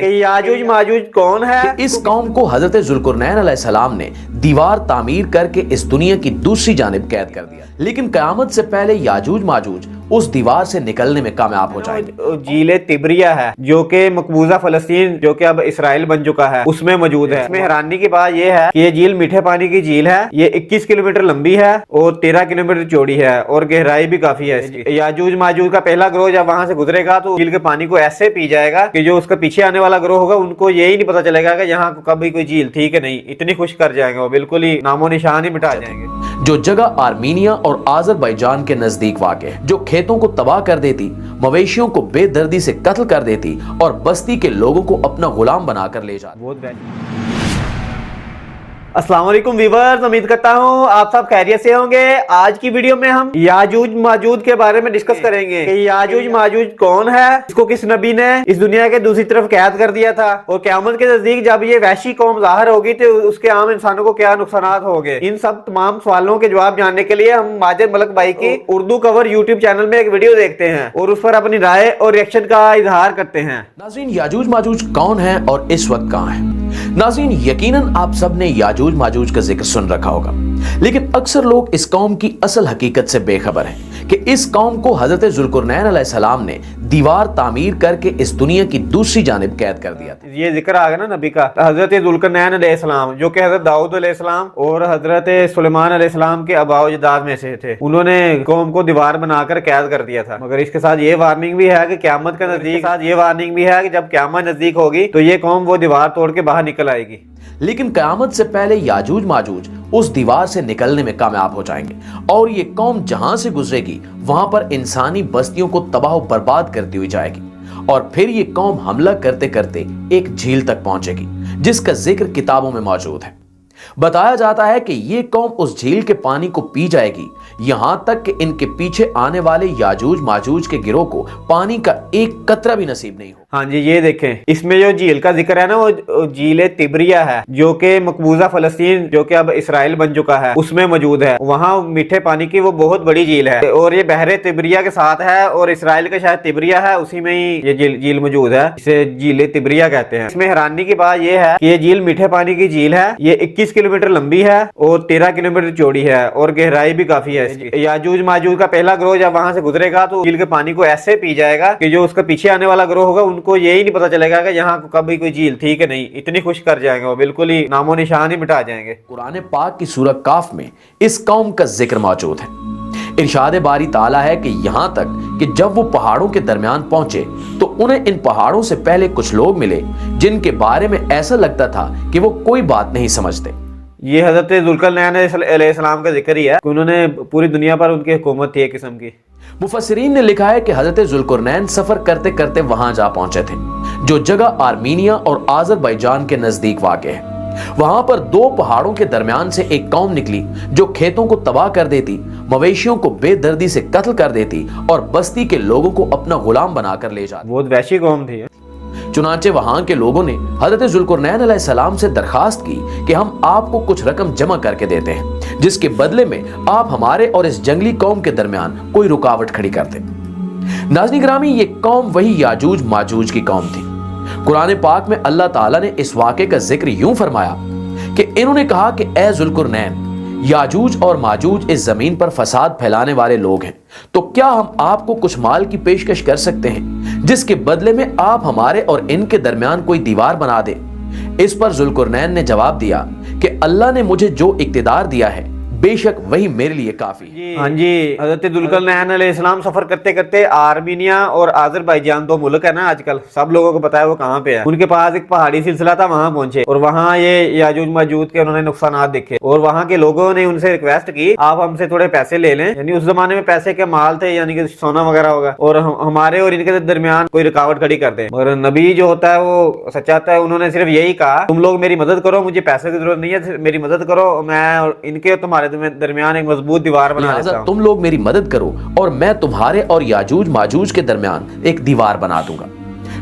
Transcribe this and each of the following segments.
کہ याजूज माजूज कौन है। इस कौम को हजरत जुल्करनैन अलैहिस्सलाम ने दीवार तामीर करके इस दुनिया की दूसरी जानिब कैद कर दिया, लेकिन कयामत से पहले याजूज माजूज उस दीवार से निकलने में कामयाब हो जाएंगे। झील तिब्रिया है जो कि मकबूजा फलस्तीन जो कि अब इसराइल बन चुका है उसमें मौजूद है। इसमें हैरानी की बात यह है कि ये झील मीठे पानी की झील है। ये 21 किलोमीटर लंबी है और 13 किलोमीटर चौड़ी है और गहराई भी काफी है इसकी। याजूज माजूज का पहला ग्रोह जब वहां से गुजरेगा तो झील के पानी को ऐसे पी जाएगा कि जो उसका पीछे आने वाला ग्रोह होगा उनको यही नहीं पता चलेगा कि यहाँ कभी कोई झील थी कि नहीं। इतनी खुश कर जाएंगे वो, बिल्कुल ही नामो निशान ही मिटा जाएंगे। जो जगह आर्मीनिया और आज़रबाईजान के नजदीक वाक़ है, जो खेतों को तबाह कर देती, मवेशियों को बेदर्दी से कत्ल कर देती और बस्ती के लोगों को अपना गुलाम बनाकर ले जाती। अस्सलाम वालेकुम व्यूअर्स, उम्मीद करता हूँ आप सब खैरियत से होंगे। आज की वीडियो में हम याजूज माजूज के बारे में डिस्कस करेंगे कि याजूज माजूज कौन है, इसको किस नबी ने इस दुनिया के दूसरी तरफ कैद कर दिया था और क़यामत के नजदीक जब ये वहशी कौम ज़ाहिर होगी तो उसके आम इंसानों को क्या नुकसान होंगे। इन सब तमाम सवालों के जवाब जानने के लिए हम माजिद मलक भाई की उर्दू कवर यूट्यूब चैनल में एक वीडियो देखते हैं और उस पर अपनी राय और रिएक्शन का इजहार करते हैं। नाज़रीन, याजूज माजूज कौन है और इस वक्त कहाँ है? नाज़रीन, यकीनन आप सब ने याजूज माजूज का जिक्र सुन रखा होगा, लेकिन अक्सर लोग इस कौम की असल हकीकत से बेखबर हैं कि इस कौम को हजरत जुल्करनैन अलैहिस्सलाम ने दीवार तामीर करके इस दुनिया की दूसरी जानिब कैद कर दिया था। ये जिक्र आ गया ना नबी का, हजरत जुल्करनैन अलैहिस्सलाम जो कि हजरत दाऊद अलैहिस्सलाम और हजरत सुलेमान अलैहिस्सलाम के आबाओ अजदाद में से थे। उन्होंने कौम को दीवार बनाकर कैद कर दिया था। मगर इसके साथ ये वार्निंग भी है कि क़यामत के नजदीक जब क़यामत नजदीक होगी तो ये कौम वो दीवार तोड़ के बाहर निकल आएगी। लेकिन कयामत से पहले याजूज माजूज उस दीवार से निकलने में कामयाब हो जाएंगे और ये कौम जहां से गुजरेगी वहां पर इंसानी बस्तियों को तबाह बर्बाद करती हुई जाएगी और फिर ये कौम हमला करते करते एक झील तक पहुंचेगी जिसका जिक्र किताबों में मौजूद है। बताया जाता है कि ये कौम उस झील के पानी को पी जाएगी, यहां तक कि इनके पीछे आने वाले याजूज माजूज के गिरोह को पानी का एक कतरा भी नसीब नहीं हो। हाँ जी, ये देखें, इसमें जो झील का जिक्र है ना वो झील तिब्रिया है जो कि मकबूजा फलस्तीन जो कि अब इसराइल बन चुका है उसमें मौजूद है। वहाँ मीठे पानी की वो बहुत बड़ी झील है और ये बहरे तिब्रिया के साथ है और इसराइल का शायद तिब्रिया है, उसी में ही ये झील मौजूद है। इसे झील तिब्रिया कहते हैं। इसमें हैरानी की बात यह है कि ये झील मीठे पानी की झील है। ये 21 किलोमीटर लंबी है और 13 किलोमीटर चौड़ी है और गहराई भी काफी है इसकी। याजूज माजूज का पहला ग्रोह जब वहां से गुजरेगा तो झील के पानी को ऐसे पी जाएगा कि जो उसका पीछे आने वाला ग्रोह होगा उनको यही नहीं पता चलेगा कि यहाँ कभी कोई झील थी कि नहीं। इतनी खुश कर जाएंगे वो, बिल्कुल ही नामो निशान ही मिटा जाएंगे। कुरान पाक की सूरह काफ में इस कौम का जिक्र मौजूद है। इरशाद बारी ताला है कि यहाँ तक कि जब वो पहाड़ों के दरमियान पहुंचे तो उन्हें इन पहाड़ों से पहले कुछ लोग मिले जिनके बारे में ऐसा लगता था कि वो कोई बात नहीं समझते। ये हजरत जुल्करनैन अलैहिस्सलाम का जिक्र ही है कि उन्होंने पूरी दुनिया पर उनकी हुकूमत थी एक किस्म की। मुफस्सिरीन ने लिखा है कि हजरत जुल्करनैन सफर करते करते वहां जा पहुंचे थे जो जगह आर्मीनिया और आज़रबाईजान के नजदीक वाक़े है। वहां पर दो पहाड़ों के दरमियान से एक कौम निकली जो खेतों को तबाह कर देती, मवेशियों को बेदर्दी से कत्ल कर देती और बस्ती के लोगों को अपना गुलाम बनाकर ले जाती। बहुत वहशी कौम थी। चुनांचे वहां के लोगों ने हजरत जुल्करनैन अलैहिस्सलाम से दरखास्त की कि हम आपको कुछ रकम जमा करके देते हैं जिसके बदले में आप हमारे और इस जंगली कौम के दरमियान कोई रुकावट खड़ी कर दें। नाज़रीन गिरामी, ये कौम वही याजूज माजूज की कौम थी। कुरान पाक में अल्लाह ताला ने इस वाक़े का जिक्र यूं फरमाया कि इन्होंने कहा कि ए जुल्करनैन, याजूज और माजूज इस जमीन पर फसाद फैलाने वाले लोग हैं, तो क्या हम आपको कुछ माल की पेशकश कर सकते हैं जिसके बदले में आप हमारे और इनके दरमियान कोई दीवार बना दे। इस पर जुल्करनैन ने जवाब दिया कि अल्लाह ने मुझे जो इख्तियार दिया है बेशक वही मेरे लिए काफी है। हाँ जी, हजरत जुल्करनैन अलैहिस्सलाम सफर करते करते आर्मीनिया और आज़रबाईजान दो मुल्क है ना, आजकल सब लोगों को पता है वो कहाँ पे है। उनके पास एक पहाड़ी सिलसिला था, वहां पहुंचे और वहां ये याजूज माजूज के उन्होंने नुकसान देखे और वहां के लोगों ने उनसे रिक्वेस्ट की आप हमसे थोड़े पैसे ले लें। यानी उस जमाने में पैसे के माल थे, यानी कि सोना वगैरह होगा, और हमारे और इनके दरमियान कोई रुकावट खड़ी कर दे। मगर नबी जो होता है वो सच्चा होता है, उन्होंने सिर्फ यही कहा तुम लोग मेरी मदद करो, मुझे पैसे की जरूरत नहीं है, मेरी मदद करो, मैं और इनके तुम्हारे दरमियान एक मजबूत दीवार बना देता हूं। तुम लोग मेरी मदद करो और मैं तुम्हारे और याजूज माजूज के दरमियान एक दीवार बना दूंगा।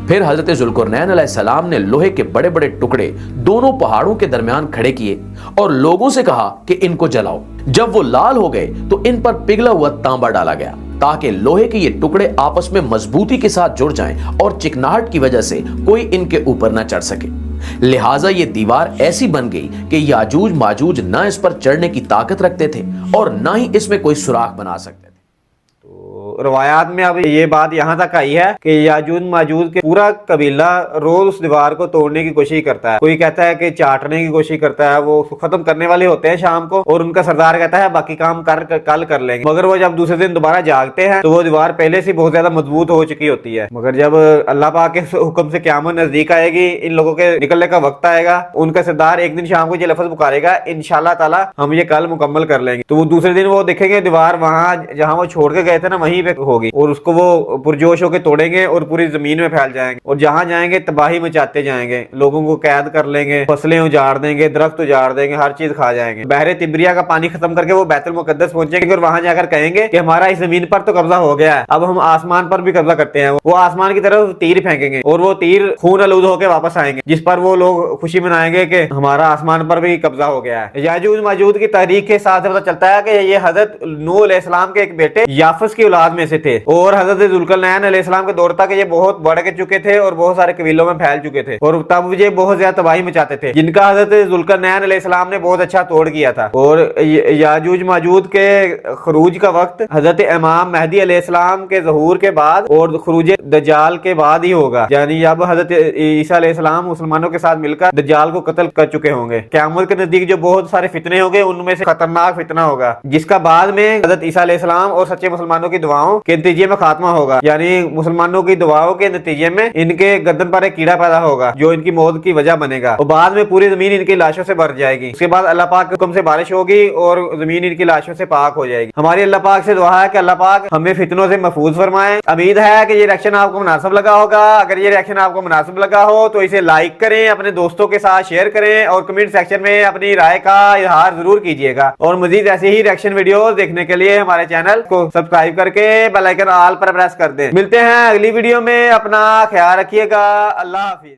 फिर हजरत जुल्करनैन अलैहिस्सलाम ने लोहे के बड़े बड़े टुकड़े दोनों पहाड़ों के दरमियान खड़े किए और लोगों से कहा कि इनको जलाओ। जब वो लाल हो गए तो इन पर पिघला हुआ तांबा डाला गया ताकि लोहे के ये टुकड़े आपस में मजबूती के साथ जुड़ जाएं और चिकनाहट की वजह से कोई इनके ऊपर न चढ़ सके। लिहाजा ये दीवार ऐसी बन गई कि याजूज माजूज न इस पर चढ़ने की ताकत रखते थे और न ही इसमें कोई सुराख बना सकते थे। रवायात में अब ये बात यहाँ तक आई है कि याजूज माजूज के पूरा कबीला रोज उस दीवार को तोड़ने की कोशिश करता है। कोई कहता है कि चाटने की कोशिश करता है, वो खत्म करने वाले होते हैं शाम को, और उनका सरदार कहता है बाकी काम कल कर लेंगे। मगर वो जब दूसरे दिन दोबारा जागते हैं तो वो दीवार पहले से बहुत ज्यादा मजबूत हो चुकी होती है। मगर जब अल्लाह पाक के हुक्म से क़यामत नजदीक आएगी, इन लोगों के निकलने का वक्त आएगा, उनका सरदार एक दिन शाम को ये लफ्ज पुकारेगा, इंशाल्लाह ताला हम ये कल मुकम्मल कर लेंगे। तो वो दूसरे दिन वो देखेंगे दीवार वहां जहां वो छोड़ के गए थे ना, वहीं होगी, और उसको वो पुरजोश होकर तोड़ेंगे और पूरी जमीन में फैल जाएंगे, और जहां जाएंगे तबाही मचाते जाएंगे, लोगों को कैद कर लेंगे, फसलें उजाड़ देंगे, दरख्त उजाड़ देंगे, हर चीज खा जाएंगे। बहरे तिब्रिया का पानी खत्म करके वो बैतुल मुकद्दस पहुंचेंगे और वहां जाकर कहेंगे कि हमारा इस जमीन पर तो कब्जा हो गया है, अब हम आसमान पर भी कब्जा करते हैं। वो आसमान की तरफ तीर फेंकेंगे और वो तीर खून आलूद होकर वापस आएंगे, जिस पर वो लोग खुशी मनाएंगे कि हमारा आसमान पर भी कब्जा हो गया है। याजूज माजूज की तारीख के साथ पता चलता है कि ये हजरत नूह अलैहिस्सलाम के एक बेटे याफस की औलाद में से थे, और हजरत जुल्करनैन अलैहिस्सलाम के दौर तक ये बहुत बढ़ के चुके थे और बहुत सारे कबीलों में फैल चुके थे, और तब ये बहुत ज्यादा तबाही मचाते थे, जिनका हजरत जुल्करनैन अलैहिस्सलाम ने बहुत अच्छा तोड़ किया था। और याजूज माजूज के खरूज का वक्त हजरत इमाम मेहदी अलैहिस्सलाम के ज़हूर के बाद और खरूज दज्जाल के बाद ही होगा, यानी जब हजरत ईसा अलैहिस्सलाम मुसलमानों के साथ मिलकर दज्जाल को कत्ल कर चुके होंगे। क़यामत के नजदीक जो बहुत सारे फितने होंगे, उनमें से खतरनाक फितना होगा, जिसका बाद में हजरत ईसा अलैहिस्सलाम और सच्चे मुसलमानों की दुआओं के नतीजे में खात्मा होगा, यानी मुसलमानों की दुआओं के नतीजे में इनके गर्दन पर एक कीड़ा पैदा होगा जो इनकी मौत की वजह बनेगा, और बाद में पूरी जमीन इनकी लाशों से भर जाएगी। उसके बाद अल्लाह पाक के हुक्म से बारिश होगी और जमीन इनकी लाशों से पाक हो जाएगी। हमारी अल्लाह पाक से दुआ है कि अल्लाह पाक हमें फितनों से महफूज फरमाए। उम्मीद है कि ये रिएक्शन आपको मुनासिब लगा होगा। अगर ये रिएक्शन आपको मुनासिब लगा हो तो इसे लाइक करें, अपने दोस्तों के साथ शेयर करें, और कमेंट सेक्शन में अपनी राय का इजहार जरूर कीजिएगा। और मजीद ऐसे ही रिएक्शन वीडियो देखने के लिए हमारे चैनल को सब्सक्राइब करके बेल आइकन ऑल पर प्रेस कर दें। मिलते हैं अगली वीडियो में, अपना ख्याल रखिएगा। अल्लाह हाफिज।